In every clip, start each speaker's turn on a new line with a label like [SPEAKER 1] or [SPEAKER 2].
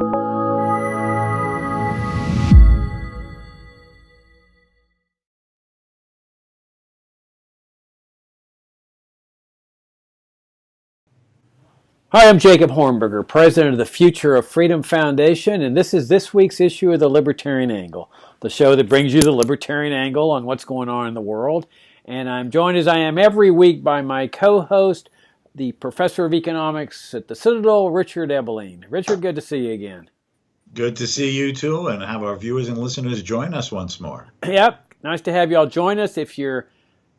[SPEAKER 1] Hi, I'm Jacob Hornberger, president of the Future of Freedom Foundation, and this is this week's issue of the Libertarian Angle, the show that brings you the Libertarian angle on what's going on in the world. And I'm joined as I am every week by my co-host, the professor of economics at the Citadel, Richard Ebeing. Richard, good to see you again.
[SPEAKER 2] Good to see you too, and have our viewers and listeners join us once more.
[SPEAKER 1] Yep, nice to have you all join us. If you're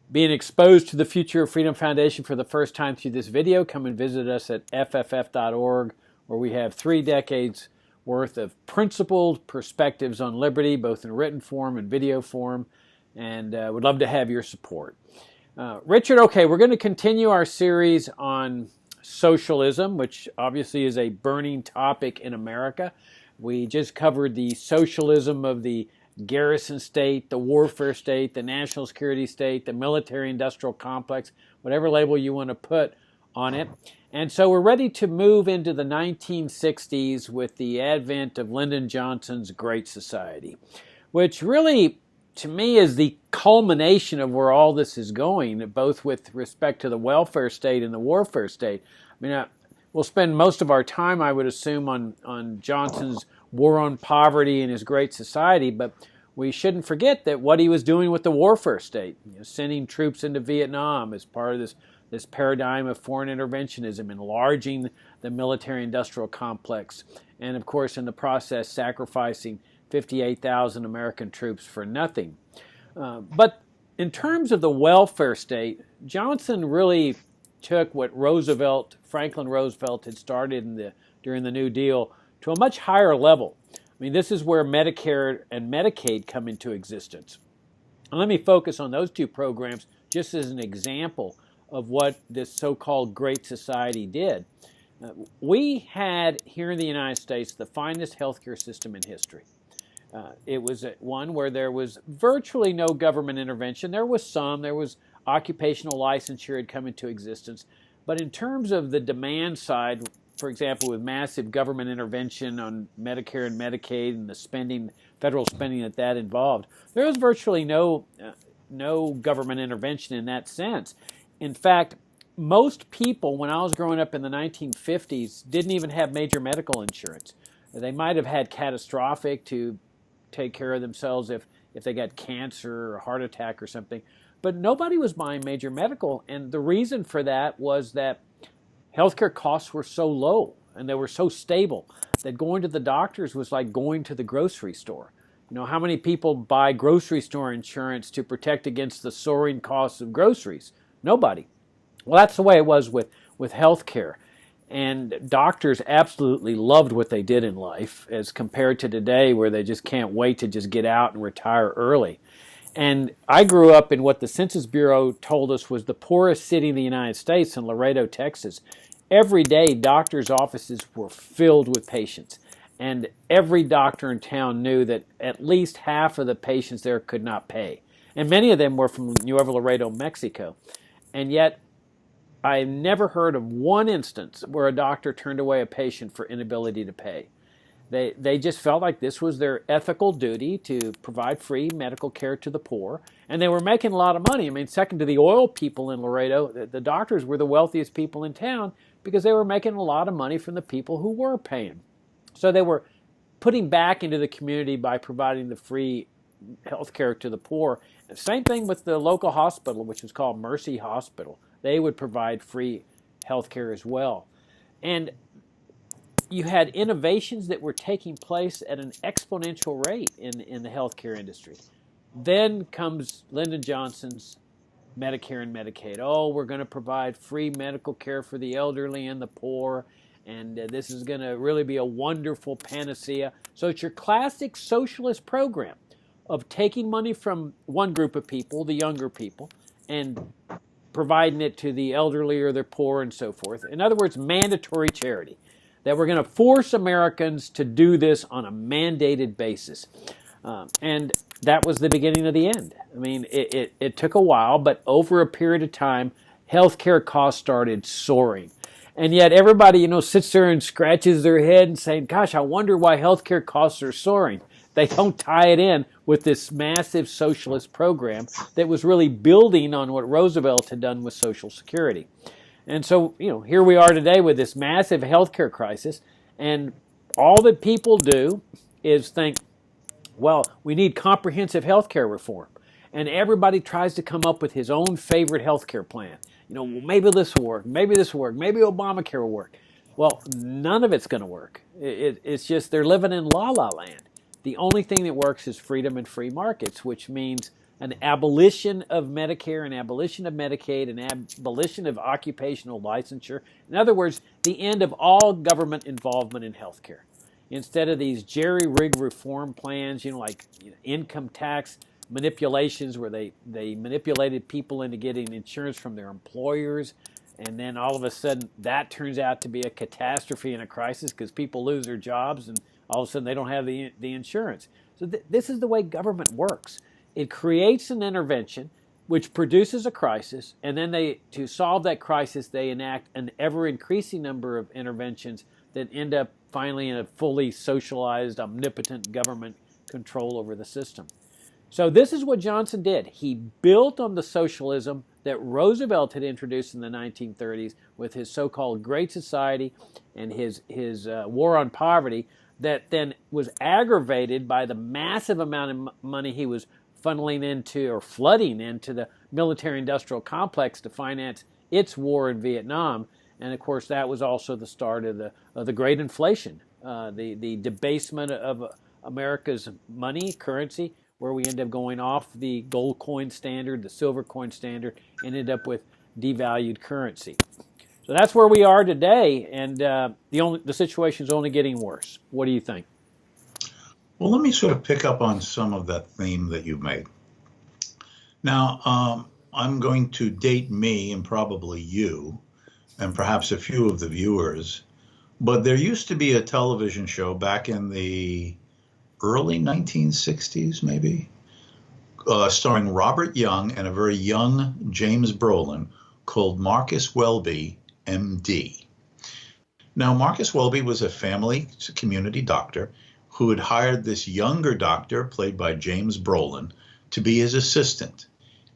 [SPEAKER 1] being exposed to the Future of Freedom Foundation for the first time through this video, come and visit us at fff.org, where we have 3 decades worth of principled perspectives on liberty, both in written form and video form, and would love to have your support. Richard, okay, we're going to continue our series on socialism, which obviously is a burning topic in America. We just covered the socialism of the garrison state, the warfare state, the national security state, the military-industrial complex, whatever label you want to put on it. And so we're ready to move into the 1960s with the advent of Lyndon Johnson's Great Society, which really, to me, is the culmination of where all this is going, both with respect to the welfare state and the warfare state. I mean, we'll spend most of our time, I would assume, on Johnson's war on poverty and his Great Society, but we shouldn't forget that what he was doing with the warfare state, sending troops into Vietnam as part of this paradigm of foreign interventionism, enlarging the military-industrial complex, and of course in the process sacrificing 58,000 American troops for nothing. But in terms of the welfare state, Johnson really took what Franklin Roosevelt had started during the New Deal to a much higher level. I mean, this is where Medicare and Medicaid come into existence. And let me focus on those 2 programs just as an example of what this so-called Great Society did. We had here in the United States the finest healthcare system in history. It was one where there was virtually no government intervention. There was occupational licensure had come into existence. But in terms of the demand side, for example, with massive government intervention on Medicare and Medicaid and the federal spending that involved, there was virtually no government intervention in that sense. In fact, most people, when I was growing up in the 1950s, didn't even have major medical insurance. They might have had catastrophic to take care of themselves if they got cancer or a heart attack or something. But nobody was buying major medical, and the reason for that was that healthcare costs were so low and they were so stable that going to the doctors was like going to the grocery store. You know, how many people buy grocery store insurance to protect against the soaring costs of groceries? Nobody. Well, that's the way it was with healthcare. And doctors absolutely loved what they did in life as compared to today where they just can't wait to just get out and retire early. And I grew up in what the Census Bureau told us was the poorest city in the United States, in Laredo, Texas. Every day, doctors' offices were filled with patients. And every doctor in town knew that at least half of the patients there could not pay. And many of them were from Nuevo Laredo, Mexico. And yet, I never heard of one instance where a doctor turned away a patient for inability to pay. They just felt like this was their ethical duty to provide free medical care to the poor, and they were making a lot of money. I mean, second to the oil people in Laredo, the doctors were the wealthiest people in town because they were making a lot of money from the people who were paying. So they were putting back into the community by providing the free health care to the poor. Same thing with the local hospital, which was called Mercy Hospital. They would provide free health care as well. And you had innovations that were taking place at an exponential rate in the healthcare industry. Then comes Lyndon Johnson's Medicare and Medicaid. Oh, we're going to provide free medical care for the elderly and the poor, and this is going to really be a wonderful panacea. So it's your classic socialist program of taking money from one group of people, the younger people, and providing it to the elderly or the poor and so forth. In other words, mandatory charity. That we're going to force Americans to do this on a mandated basis. And that was the beginning of the end. I mean, it took a while, but over a period of time, healthcare costs started soaring. And yet everybody, sits there and scratches their head and saying, gosh, I wonder why healthcare costs are soaring. They don't tie it in with this massive socialist program that was really building on what Roosevelt had done with Social Security. And so, here we are today with this massive healthcare crisis, and all that people do is think, well, we need comprehensive healthcare reform. And everybody tries to come up with his own favorite healthcare plan. Well, maybe this will work, maybe this will work, maybe Obamacare will work. Well, none of it's going to work. It's just they're living in la-la land. The only thing that works is freedom and free markets, which means an abolition of Medicare, an abolition of Medicaid, an abolition of occupational licensure. In other words, the end of all government involvement in healthcare. Instead of these jerry-rigged reform plans, like income tax manipulations where they manipulated people into getting insurance from their employers, and then all of a sudden that turns out to be a catastrophe and a crisis because people lose their jobs and all of a sudden they don't have the insurance. So this is the way government works. It creates an intervention which produces a crisis, and then to solve that crisis they enact an ever-increasing number of interventions that end up finally in a fully socialized, omnipotent government control over the system. So this is what Johnson did. He built on the socialism that Roosevelt had introduced in the 1930s with his so-called Great Society and his war on poverty, that then was aggravated by the massive amount of money he was funneling into or flooding into the military-industrial complex to finance its war in Vietnam. And of course, that was also the start of the Great Inflation, the debasement of America's money, currency, where we end up going off the gold coin standard, the silver coin standard, and end up with devalued currency. So that's where we are today, and the situation is only getting worse. What do you think?
[SPEAKER 2] Well, let me sort of pick up on some of that theme that you made. Now, I'm going to date me and probably you, and perhaps a few of the viewers, but there used to be a television show back in the early 1960s, maybe, starring Robert Young and a very young James Brolin called Marcus Welby MD. Now, Marcus Welby was a family community doctor who had hired this younger doctor, played by James Brolin, to be his assistant.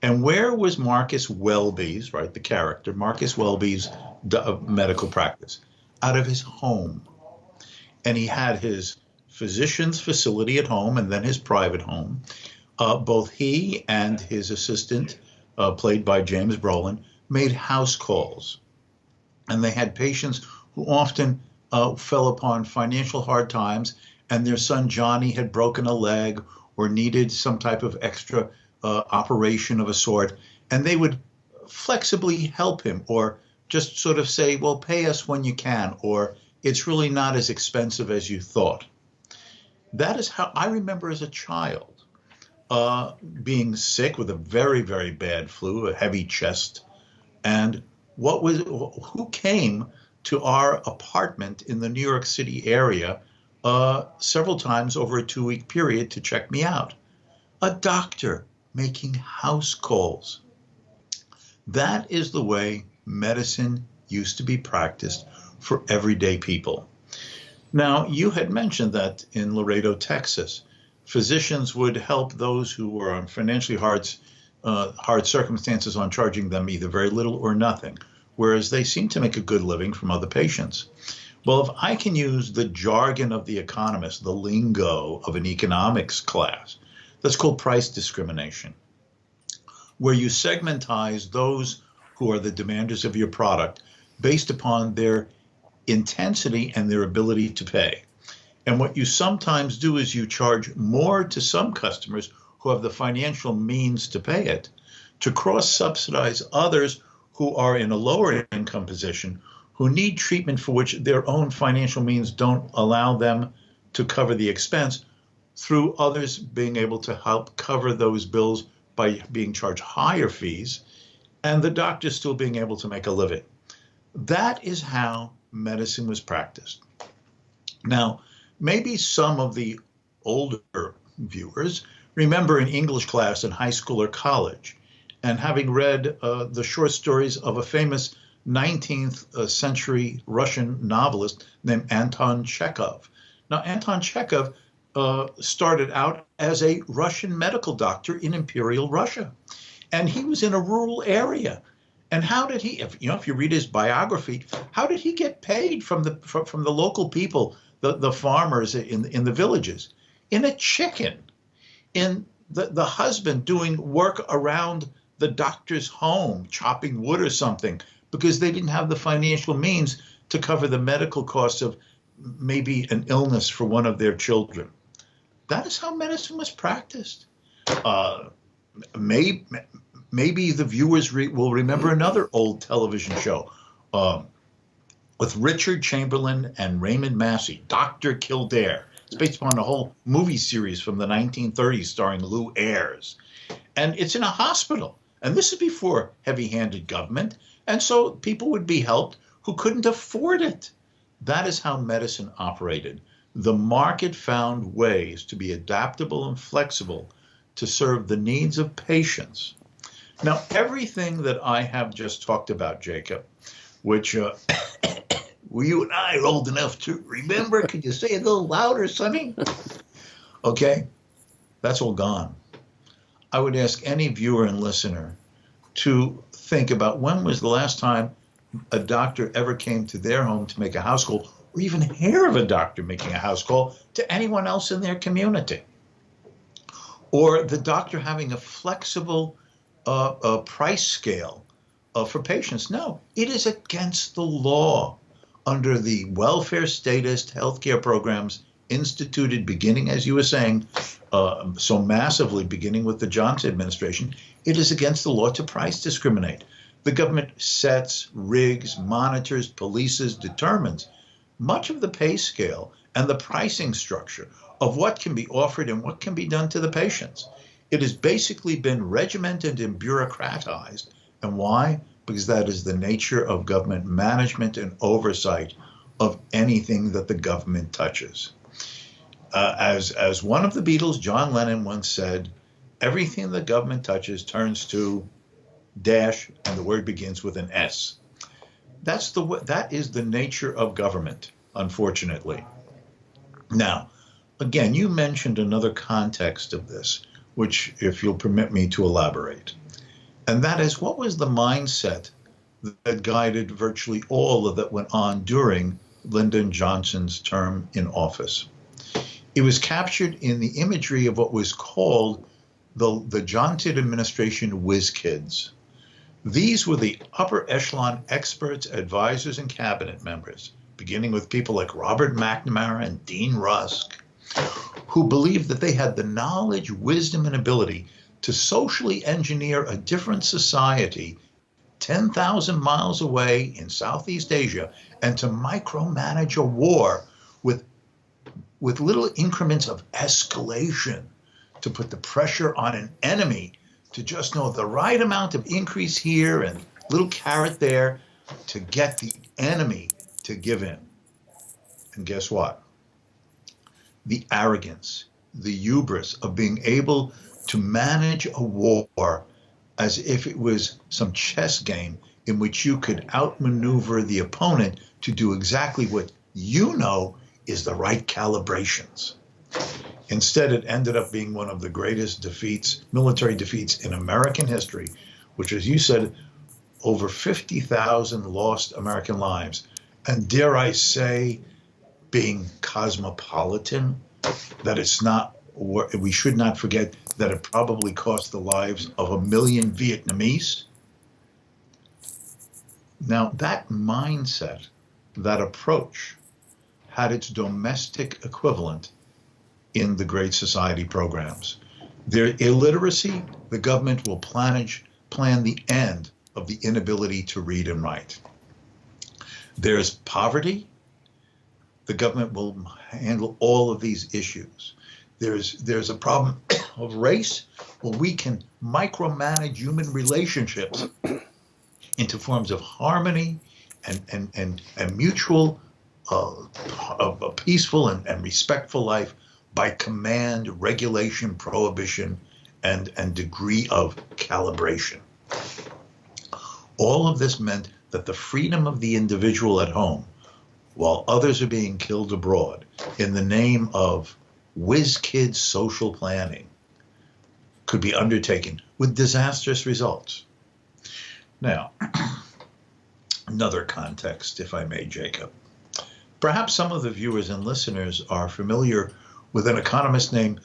[SPEAKER 2] And where was Marcus Welby's, right, the character, Marcus Welby's medical practice? Out of his home. And he had his physician's facility at home and then his private home. Both he and his assistant, played by James Brolin, made house calls. And they had patients who often fell upon financial hard times, and their son Johnny had broken a leg or needed some type of extra operation of a sort, and they would flexibly help him or just sort of say, well, pay us when you can, or it's really not as expensive as you thought. That is how I remember as a child being sick with a very, very bad flu, a heavy chest. And who came to our apartment in the New York City area several times over a 2-week period to check me out? A doctor making house calls. That is the way medicine used to be practiced for everyday people. Now, you had mentioned that in Laredo, Texas, physicians would help those who were on financially hard circumstances on charging them either very little or nothing, whereas they seem to make a good living from other patients. Well, if I can use the jargon of the economist, the lingo of an economics class, that's called price discrimination, where you segmentize those who are the demanders of your product based upon their intensity and their ability to pay. And what you sometimes do is you charge more to some customers who have the financial means to pay it, to cross-subsidize others who are in a lower income position, who need treatment for which their own financial means don't allow them to cover the expense, through others being able to help cover those bills by being charged higher fees, and the doctor still being able to make a living. That is how medicine was practiced. Now, maybe some of the older viewers remember an English class in high school or college, and having read the short stories of a famous 19th century Russian novelist named Anton Chekhov. Now, Anton Chekhov started out as a Russian medical doctor in Imperial Russia, and he was in a rural area. And how did he, if you read his biography, how did he get paid from the local people, the farmers in the villages? In a chicken, in the husband doing work around the doctor's home, chopping wood or something, because they didn't have the financial means to cover the medical costs of maybe an illness for one of their children. That is how medicine was practiced. Maybe the viewers will remember another old television show with Richard Chamberlain and Raymond Massey, Dr. Kildare. It's based upon a whole movie series from the 1930s starring Lou Ayres. And it's in a hospital. And this is before heavy-handed government. And so people would be helped who couldn't afford it. That is how medicine operated. The market found ways to be adaptable and flexible to serve the needs of patients. Now, everything that I have just talked about, Jacob, which you and I are old enough to remember. Could you say it a little louder, Sonny? Okay, that's all gone. I would ask any viewer and listener to think about when was the last time a doctor ever came to their home to make a house call, or even hear of a doctor making a house call to anyone else in their community. Or the doctor having a flexible price scale for patients. No, it is against the law under the welfare statist healthcare programs instituted beginning, as you were saying, so massively beginning with the Johnson administration. It is against the law to price discriminate. The government sets, rigs, monitors, polices, determines much of the pay scale and the pricing structure of what can be offered and what can be done to the patients. It has basically been regimented and bureaucratized. And why? Because that is the nature of government management and oversight of anything that the government touches. As one of the Beatles, John Lennon, once said, everything the government touches turns to dash, and the word begins with an S. That is the nature of government, unfortunately. Now, again, you mentioned another context of this, which, if you'll permit me to elaborate, and that is, what was the mindset that guided virtually all of that went on during Lyndon Johnson's term in office? It was captured in the imagery of what was called the Johnson administration whiz kids. These were the upper echelon experts, advisors, and cabinet members, beginning with people like Robert McNamara and Dean Rusk, who believed that they had the knowledge, wisdom, and ability to socially engineer a different society 10,000 miles away in Southeast Asia and to micromanage a war with little increments of escalation, to put the pressure on an enemy to just know the right amount of increase here and little carrot there to get the enemy to give in. And guess what? The arrogance, the hubris of being able to manage a war as if it was some chess game in which you could outmaneuver the opponent to do exactly what you know is the right calibrations. Instead, it ended up being one of the greatest defeats, military defeats in American history, which, as you said, over 50,000 lost American lives. And dare I say, being cosmopolitan, that it's not, we should not forget that it probably cost the lives of 1 million Vietnamese. Now, that mindset, that approach, had its domestic equivalent in the Great Society programs. Their illiteracy, the government will plan the end of the inability to read and write. There's poverty, the government will handle all of these issues. There's a problem of race, well, we can micromanage human relationships into forms of harmony and mutual, a peaceful and respectful life by command, regulation, prohibition, and degree of calibration. All of this meant that the freedom of the individual at home, while others are being killed abroad in the name of whiz-kid social planning, could be undertaken with disastrous results. Now, another context, if I may, Jacob. Perhaps some of the viewers and listeners are familiar with an economist named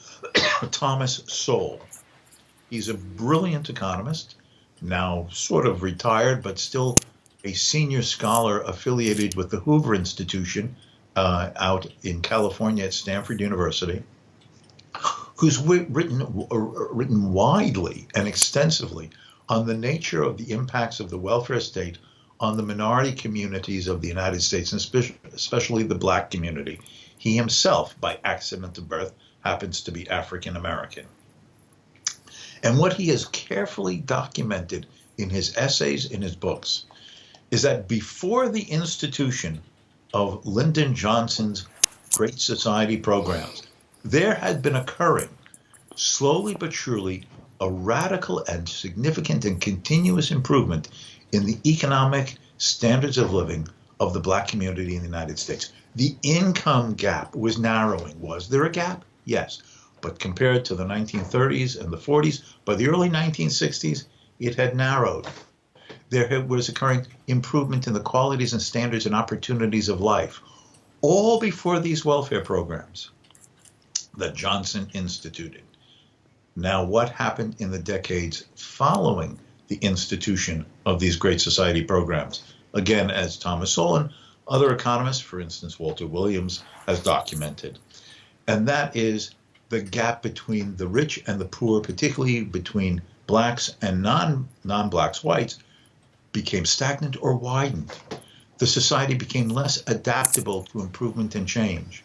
[SPEAKER 2] Thomas Sowell. He's a brilliant economist, now sort of retired, but still a senior scholar affiliated with the Hoover Institution out in California at Stanford University, who's written widely and extensively on the nature of the impacts of the welfare state on the minority communities of the United States, and especially the black community. He himself, by accident of birth, happens to be African American. And what he has carefully documented in his essays, in his books, is that before the institution of Lyndon Johnson's Great Society programs, there had been occurring, slowly but surely, a radical and significant and continuous improvement in the economic standards of living of the black community in the United States. The income gap was narrowing. Was there a gap? Yes. But compared to the 1930s and the 40s, by the early 1960s, it had narrowed. There was occurring improvement in the qualities and standards and opportunities of life, all before these welfare programs that Johnson instituted. Now, what happened in the decades following the institution of these Great Society programs? Again, as Thomas Sowell and other economists, for instance, Walter Williams, has documented. And that is the gap between the rich and the poor, particularly between blacks and non-blacks, whites, became stagnant or widened. The society became less adaptable to improvement and change.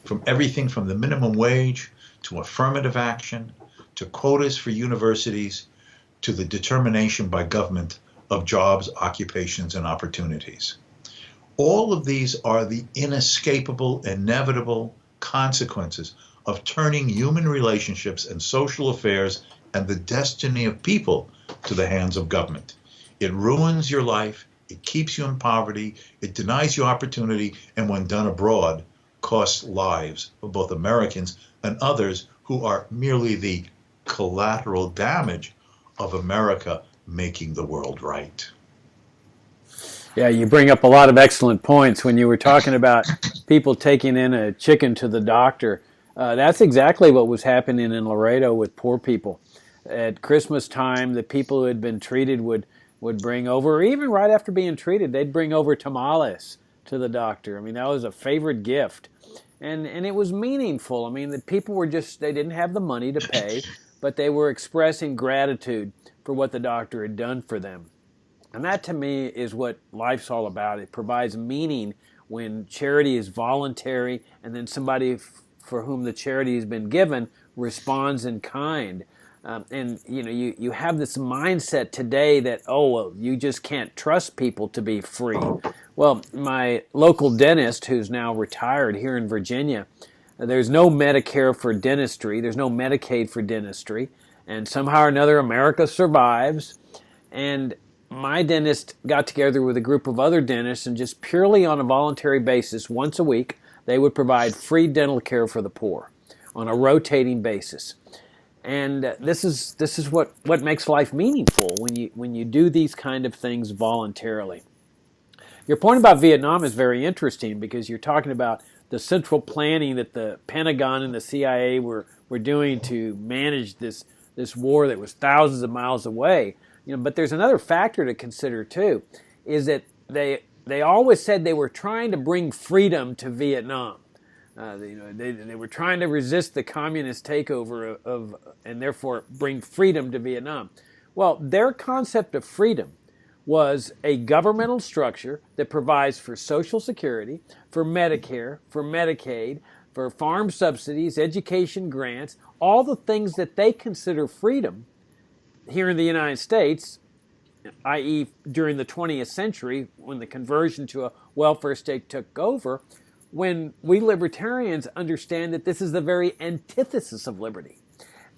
[SPEAKER 2] From everything from the minimum wage to affirmative action to quotas for universities to the determination by government of jobs, occupations, and opportunities. All of these are the inescapable, inevitable consequences of turning human relationships and social affairs and the destiny of people to the hands of government. It ruins your life, it keeps you in poverty, it denies you opportunity, and when done abroad, costs lives of both Americans and others who are merely the collateral damage of America making the world right.
[SPEAKER 1] Yeah, you bring up a lot of excellent points when you were talking about people taking in a chicken to the doctor. That's exactly what was happening in Laredo with poor people. At Christmas time, the people who had been treated would bring over, or even right after being treated, they'd bring over tamales to the doctor. I mean, that was a favorite gift. And it was meaningful. I mean, the people were just, they didn't have the money to pay, but they were expressing gratitude for what the doctor had done for them. And that, to me, is what life's all about. It provides meaning when charity is voluntary and then somebody for whom the charity has been given responds in kind. And, you know, you have this mindset today that, oh, well, you just can't trust people to be free. Well, my local dentist, who's now retired here in Virginia, there's no Medicare for dentistry. There's no Medicaid for dentistry. And somehow or another, America survives. And my dentist got together with a group of other dentists, and just purely on a voluntary basis, once a week, they would provide free dental care for the poor on a rotating basis. And this is what makes life meaningful when you do these kind of things voluntarily. Your point about Vietnam is very interesting because you're talking about the central planning that the Pentagon and the CIA were doing to manage this war that was thousands of miles away. You know, but there's another factor to consider too, is that they always said they were trying to bring freedom to Vietnam. They were trying to resist the communist takeover of and therefore bring freedom to Vietnam. Well, their concept of freedom was a governmental structure that provides for Social Security, for Medicare, for Medicaid, for farm subsidies, education grants, all the things that they consider freedom here in the United States, i.e. during the 20th century when the conversion to a welfare state took over, when we libertarians understand that this is the very antithesis of liberty.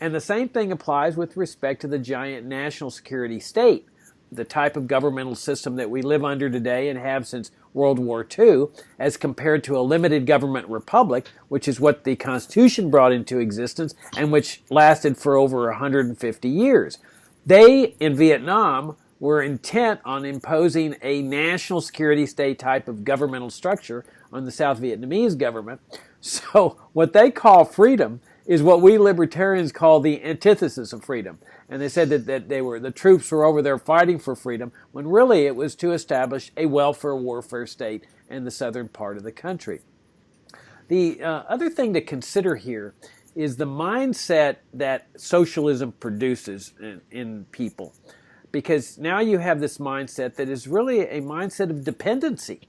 [SPEAKER 1] And the same thing applies with respect to the giant national security state. the type of governmental system that we live under today and have since World War II, as compared to a limited government republic, which is what the Constitution brought into existence and which lasted for over 150 years. They, in Vietnam, were intent on imposing a national security state type of governmental structure on the South Vietnamese government. So what they call freedom is what we libertarians call the antithesis of freedom. And they said that the troops were over there fighting for freedom, when really it was to establish a welfare warfare state in the southern part of the country. The other thing to consider here is the mindset that socialism produces in people. Because now you have this mindset that is really a mindset of dependency,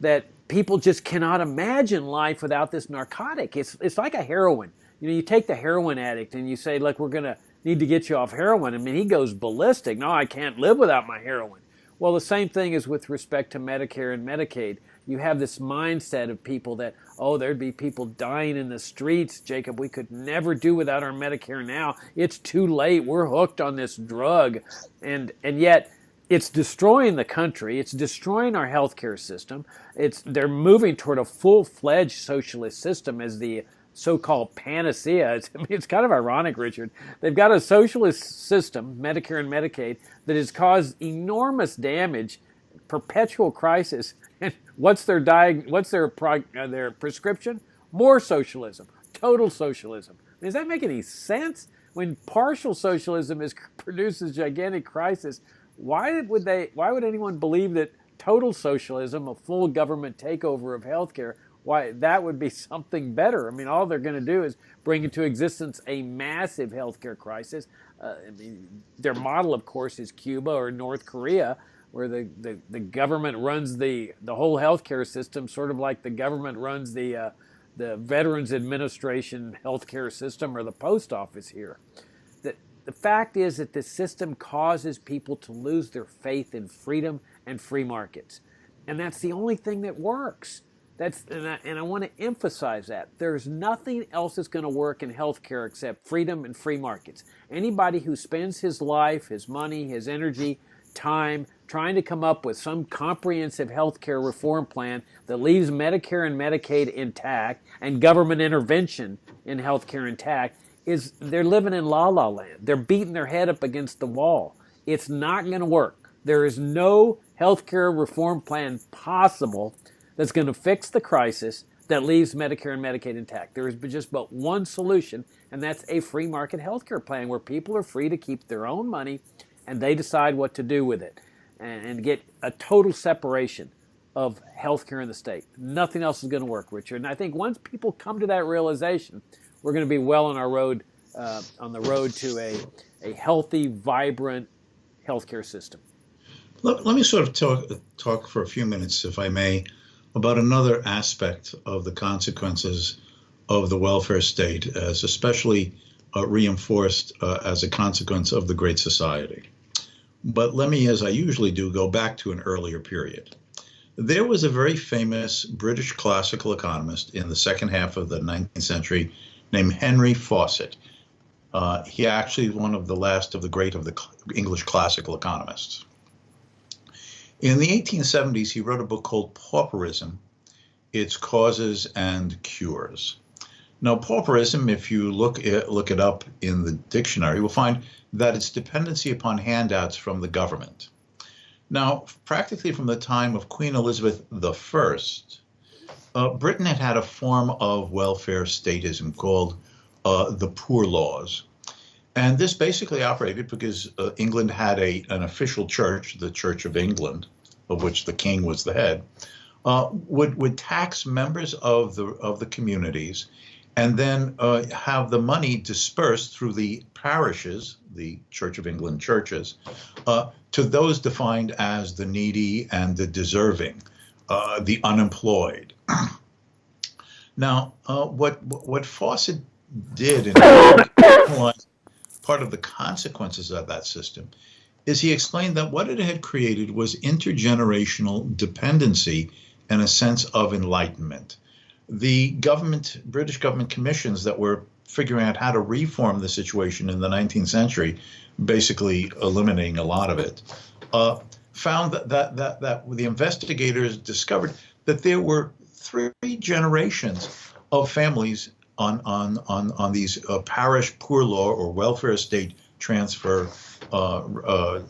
[SPEAKER 1] that people just cannot imagine life without this narcotic. It's like a heroin. You know, you take the heroin addict and you say, look, we're going to need to get you off heroin. I mean, he goes ballistic. No, I can't live without my heroin. Well, the same thing is with respect to Medicare and Medicaid. You have this mindset of people that, oh, there'd be people dying in the streets, Jacob. We could never do without our Medicare now. It's too late. We're hooked on this drug. And yet it's destroying the country. It's destroying our healthcare system. They're moving toward a full-fledged socialist system as the so-called panacea. It's kind of ironic, Richard. They've got a socialist system, Medicare and Medicaid, that has caused enormous damage, perpetual crisis. And what's their prescription? More socialism, total socialism. Does that make any sense? When partial socialism produces gigantic crisis, why would anyone believe that total socialism, a full government takeover of healthcare, why that would be something better? I mean, all they're going to do is bring into existence a massive healthcare crisis. Their model, of course, is Cuba or North Korea, where the government runs the whole healthcare system, sort of like the government runs the Veterans Administration healthcare system or the post office here. The fact is that the system causes people to lose their faith in freedom and free markets. And that's the only thing that works. And I want to emphasize that. There's nothing else that's going to work in healthcare except freedom and free markets. Anybody who spends his life, his money, his energy, time trying to come up with some comprehensive healthcare reform plan that leaves Medicare and Medicaid intact and government intervention in healthcare intact, they're living in la-la land. They're beating their head up against the wall. It's not going to work. There is no healthcare reform plan possible that's going to fix the crisis that leaves Medicare and Medicaid intact. There is just but one solution, and that's a free market healthcare plan where people are free to keep their own money and they decide what to do with it and get a total separation of healthcare in the state. Nothing else is going to work, Richard. And I think once people come to that realization, we're going to be well on our road, on the road to a healthy, vibrant healthcare system.
[SPEAKER 2] Let me sort of talk for a few minutes, if I may, about another aspect of the consequences of the welfare state, as especially reinforced as a consequence of the Great Society. But let me, as I usually do, go back to an earlier period. There was a very famous British classical economist in the second half of the 19th century named Henry Fawcett. He actually is one of the last of the English classical economists. In the 1870s, he wrote a book called Pauperism, Its Causes and Cures. Now, pauperism, if you look it up in the dictionary, you'll find that it's dependency upon handouts from the government. Now, practically from the time of Queen Elizabeth I, Britain had a form of welfare statism called the Poor Laws. And this basically operated because England had an official church, the Church of England, of which the king was the head, would tax members of the communities, and then have the money dispersed through the parishes, the Church of England churches, to those defined as the needy and the deserving, the unemployed. Now, what Fawcett did in part of the consequences of that system is he explained that what it had created was intergenerational dependency and a sense of enlightenment. the British government commissions that were figuring out how to reform the situation in the 19th century, basically eliminating a lot of it, found that the investigators discovered that there were 3 generations of families on these parish poor law or welfare state transfer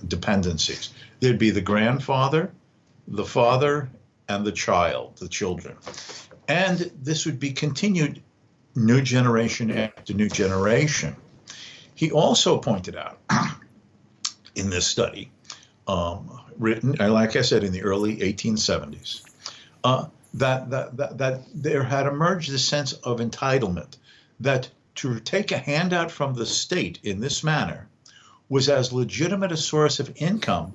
[SPEAKER 2] dependencies. There'd be the grandfather, the father, and the children. And this would be continued new generation after new generation. He also pointed out in this study, written, like I said, in the early 1870s, that there had emerged this sense of entitlement, that to take a handout from the state in this manner was as legitimate a source of income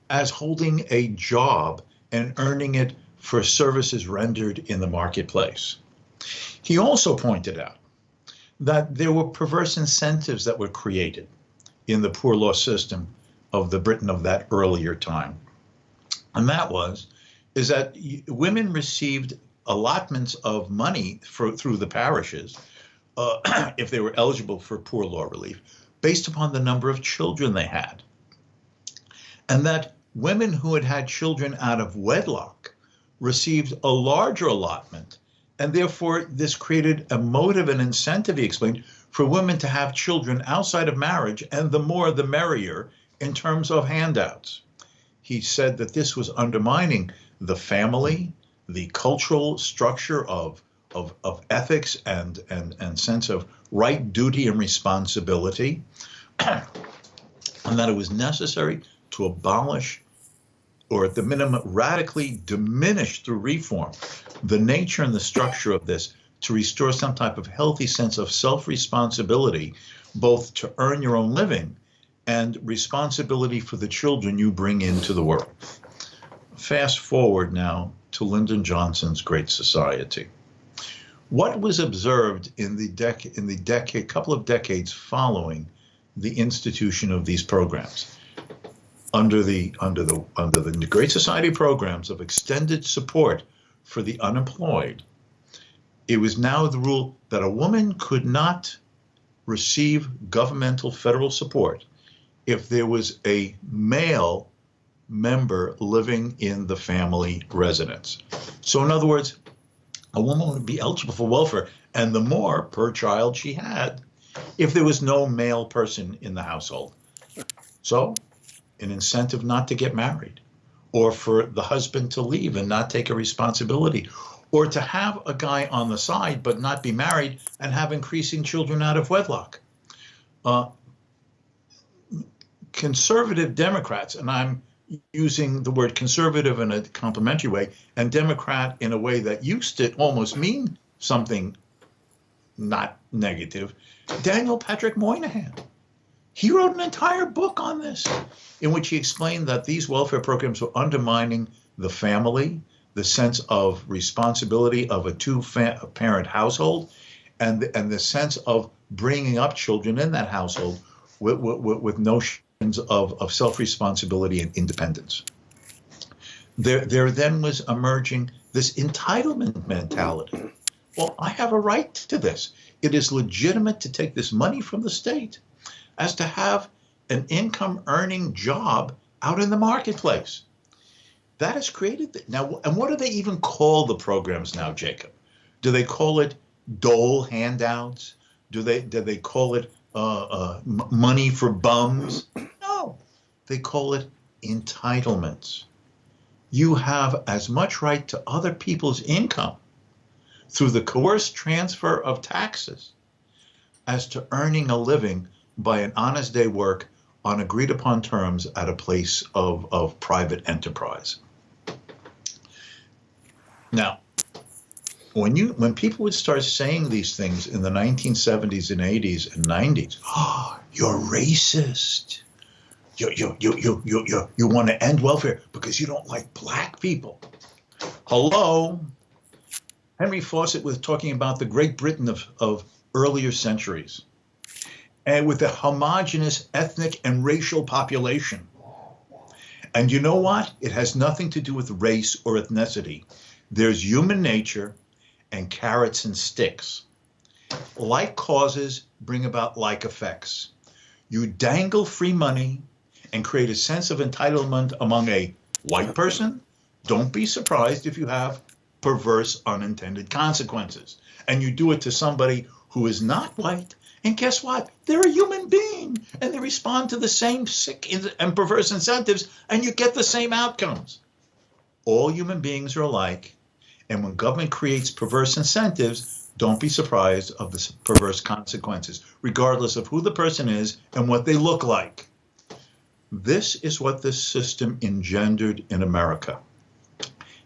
[SPEAKER 2] as holding a job and earning it for services rendered in the marketplace. He also pointed out that there were perverse incentives that were created in the poor law system of the Britain of that earlier time. And that is that women received allotments of money through the parishes if they were eligible for poor law relief based upon the number of children they had. And that women who had children out of wedlock received a larger allotment, and therefore this created a motive and incentive, he explained, for women to have children outside of marriage, and the more the merrier in terms of handouts. He said that this was undermining the family, the cultural structure of ethics and sense of right, duty, and responsibility, and that it was necessary to abolish, or at the minimum radically diminish through reform, the nature and the structure of this to restore some type of healthy sense of self-responsibility, both to earn your own living and responsibility for the children you bring into the world. Fast forward now to Lyndon Johnson's Great Society. What was observed in the couple of decades following the institution of these programs? Under the Great Society programs of extended support for the unemployed, it was now the rule that a woman could not receive governmental federal support if there was a male member living in the family residence. So in other words, a woman would be eligible for welfare, and the more per child she had, if there was no male person in the household. So an incentive not to get married, or for the husband to leave and not take a responsibility, or to have a guy on the side but not be married and have increasing children out of wedlock. Conservative Democrats, and I'm using the word conservative in a complimentary way, and Democrat in a way that used to almost mean something not negative, Daniel Patrick Moynihan. He wrote an entire book on this in which he explained that these welfare programs were undermining the family, the sense of responsibility of a two-parent household, and the sense of bringing up children in that household with notions of self-responsibility and independence. There then was emerging this entitlement mentality. Well, I have a right to this. It is legitimate to take this money from the state as to have an income-earning job out in the marketplace. That has created now. And what do they even call the programs now, Jacob? Do they call it dole handouts? Do they call it money for bums? No, they call it entitlements. You have as much right to other people's income through the coerced transfer of taxes as to earning a living by an honest day work on agreed upon terms at a place of private enterprise. Now, when people would start saying these things in the 1970s and 80s and 90s, oh, you're racist. You want to end welfare because you don't like black people. Hello? Henry Fawcett was talking about the Great Britain of earlier centuries, and with a homogeneous ethnic and racial population. And you know what? It has nothing to do with race or ethnicity. There's human nature, and carrots and sticks. Like causes bring about like effects. You dangle free money and create a sense of entitlement among a white person. Don't be surprised if you have perverse unintended consequences. And you do it to somebody who is not white. And guess what? They're a human being, and they respond to the same sick and perverse incentives, and you get the same outcomes. All human beings are alike, and when government creates perverse incentives, don't be surprised of the perverse consequences, regardless of who the person is and what they look like. This is what this system engendered in America.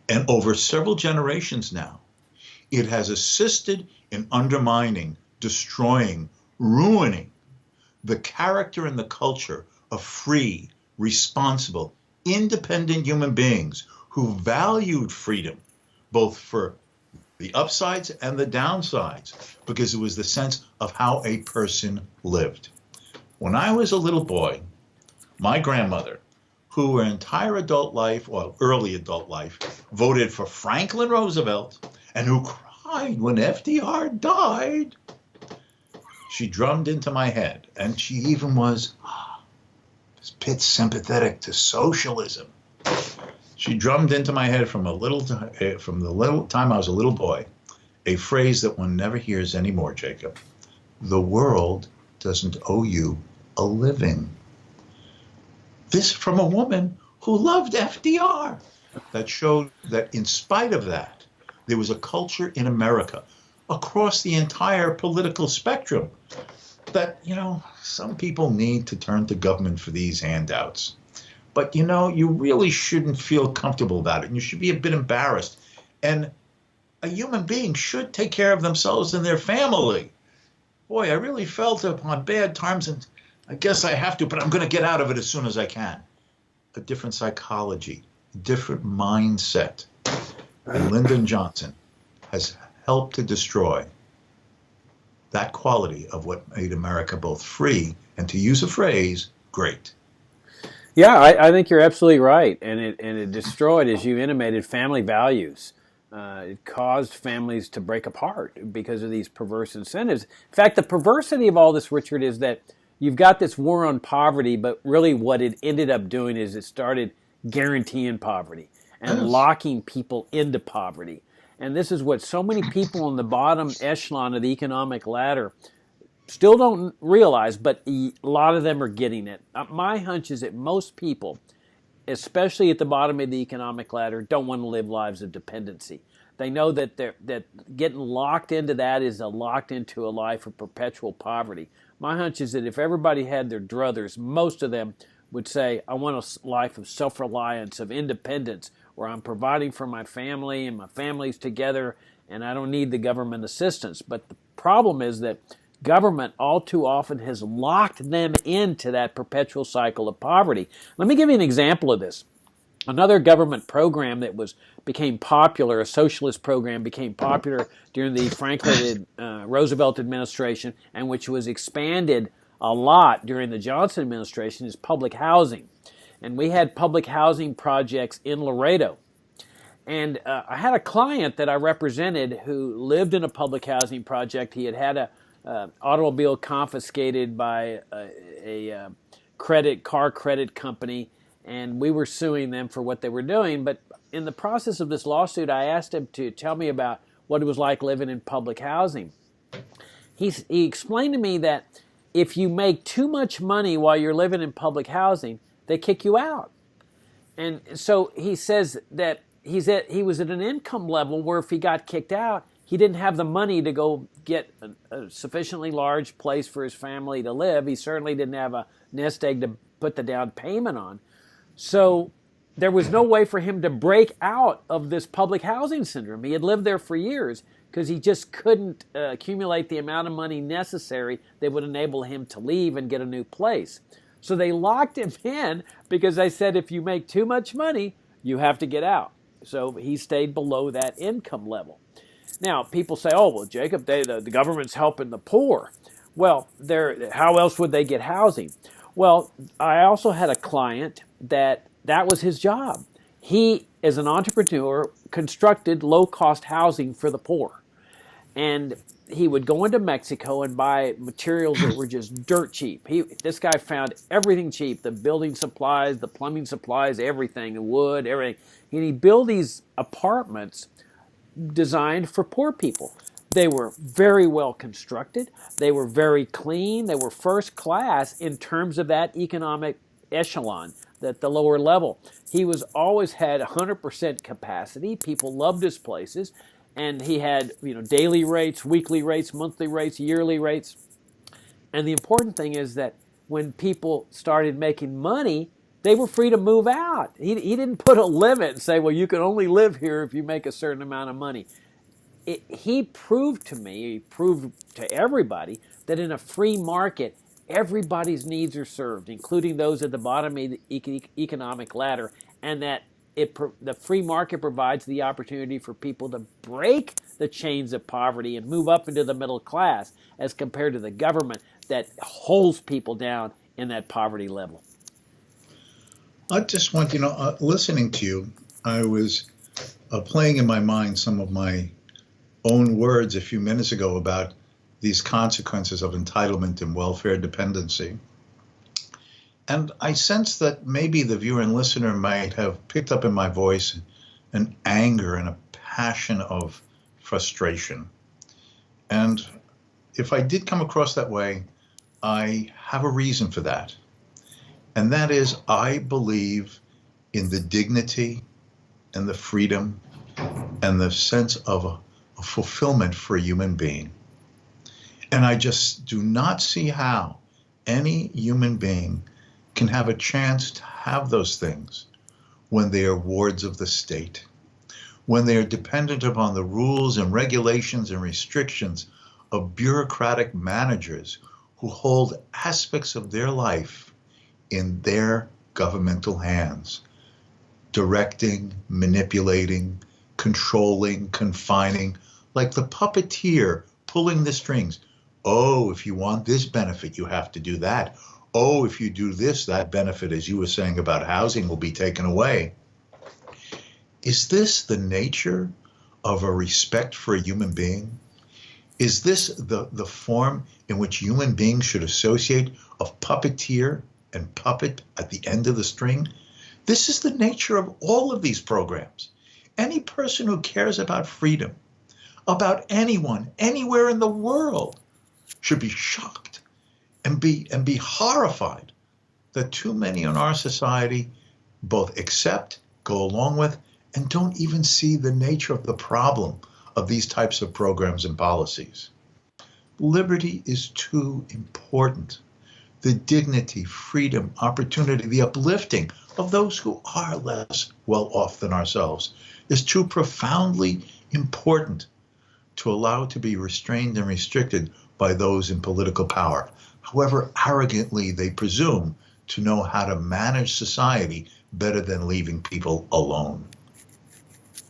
[SPEAKER 2] And over several generations now, it has assisted in undermining, destroying, ruining the character and the culture of free, responsible, independent human beings who valued freedom, both for the upsides and the downsides, because it was the sense of how a person lived. When I was a little boy, my grandmother, who her entire adult life, or early adult life, voted for Franklin Roosevelt, and who cried when FDR died, she drummed into my head, and she even was this bit sympathetic to socialism. She drummed into my head from the little time I was a little boy, a phrase that one never hears anymore, Jacob. The world doesn't owe you a living. This from a woman who loved FDR. That showed that in spite of that, there was a culture in America across the entire political spectrum that, some people need to turn to government for these handouts. But, you really shouldn't feel comfortable about it. And you should be a bit embarrassed. And a human being should take care of themselves and their family. Boy, I really felt upon bad times, and I guess I have to, but I'm going to get out of it as soon as I can. A different psychology, a different mindset. And Lyndon Johnson has helped to destroy that quality of what made America both free and, to use a phrase, great.
[SPEAKER 1] Yeah, I think you're absolutely right. And it destroyed, as you intimated, family values. It caused families to break apart because of these perverse incentives. In fact, the perversity of all this, Richard, is that you've got this war on poverty, but really what it ended up doing is it started guaranteeing poverty and locking people into poverty. And this is what so many people in the bottom echelon of the economic ladder still don't realize, but a lot of them are getting it. My hunch is that most people, especially at the bottom of the economic ladder, don't want to live lives of dependency. They know that that getting locked into that is locked into a life of perpetual poverty. My hunch is that if everybody had their druthers, most of them would say, I want a life of self-reliance, of independence, where I'm providing for my family and my family's together, and I don't need the government assistance. But the problem is that government all too often has locked them into that perpetual cycle of poverty. Let me give you an example of this. Another government program that became popular, a socialist program, became popular during the Franklin Roosevelt administration, and which was expanded a lot during the Johnson administration, is public housing. And we had public housing projects in Laredo. And I had a client that I represented who lived in a public housing project. He had a automobile confiscated by a car credit company, and we were suing them for what they were doing. But in the process of this lawsuit, I asked him to tell me about what it was like living in public housing. He explained to me that if you make too much money while you're living in public housing, they kick you out. And so he says that he was at an income level where if he got kicked out, he didn't have the money to go get a sufficiently large place for his family to live. He certainly didn't have a nest egg to put the down payment on. So there was no way for him to break out of this public housing syndrome. He had lived there for years because he just couldn't accumulate the amount of money necessary that would enable him to leave and get a new place. So they locked him in because they said if you make too much money, you have to get out. So he stayed below that income level. Now, people say, oh, well, Jacob, the government's helping the poor. Well, how else would they get housing? Well, I also had a client that was his job. He, as an entrepreneur, constructed low-cost housing for the poor. And he would go into Mexico and buy materials that were just dirt cheap. This guy found everything cheap, the building supplies, the plumbing supplies, everything, the wood, everything. And he'd build these apartments designed for poor people. They were very well constructed. They were very clean. They were first class in terms of that economic echelon, that the lower level. He was always had 100% capacity. People loved his places. And he had, daily rates, weekly rates, monthly rates, yearly rates. And the important thing is that when people started making money, they were free to move out. He didn't put a limit and say, well, you can only live here if you make a certain amount of money. He proved to everybody that in a free market, everybody's needs are served, including those at the bottom of the economic ladder, and that the free market provides the opportunity for people to break the chains of poverty and move up into the middle class, as compared to the government that holds people down in that poverty level.
[SPEAKER 2] I just want, listening to you, I was playing in my mind some of my own words a few minutes ago about these consequences of entitlement and welfare dependency. And I sense that maybe the viewer and listener might have picked up in my voice an anger and a passion of frustration. And if I did come across that way, I have a reason for that. And that is, I believe in the dignity and the freedom and the sense of a fulfillment for a human being. And I just do not see how any human being can have a chance to have those things when they are wards of the state, when they are dependent upon the rules and regulations and restrictions of bureaucratic managers who hold aspects of their life in their governmental hands, directing, manipulating, controlling, confining, like the puppeteer pulling the strings. Oh, if you want this benefit, you have to do that. Oh, if you do this, that benefit, as you were saying about housing, will be taken away. Is this the nature of a respect for a human being? Is this the form in which human beings should associate of puppeteer and puppet at the end of the string? This is the nature of all of these programs. Any person who cares about freedom, about anyone, anywhere in the world, should be shocked and be horrified that too many in our society both accept, go along with, and don't even see the nature of the problem of these types of programs and policies. Liberty is too important. The dignity, freedom, opportunity, the uplifting of those who are less well off than ourselves is too profoundly important to allow to be restrained and restricted by those in political power, however arrogantly they presume to know how to manage society better than leaving people alone.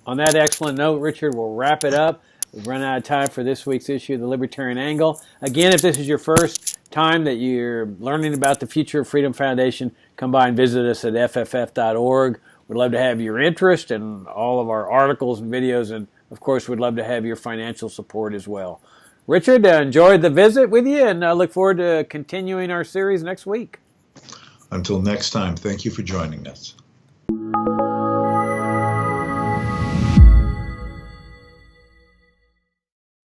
[SPEAKER 1] On that excellent note, Richard, we'll wrap it up. We've run out of time for this week's issue of the Libertarian Angle. Again, if this is your first time that you're learning about the Future of Freedom Foundation, come by and visit us at fff.org. We'd love to have your interest in all of our articles and videos, and of course, we'd love to have your financial support as well. Richard, enjoyed the visit with you, and I look forward to continuing our series next week.
[SPEAKER 2] Until next time, thank you for joining us.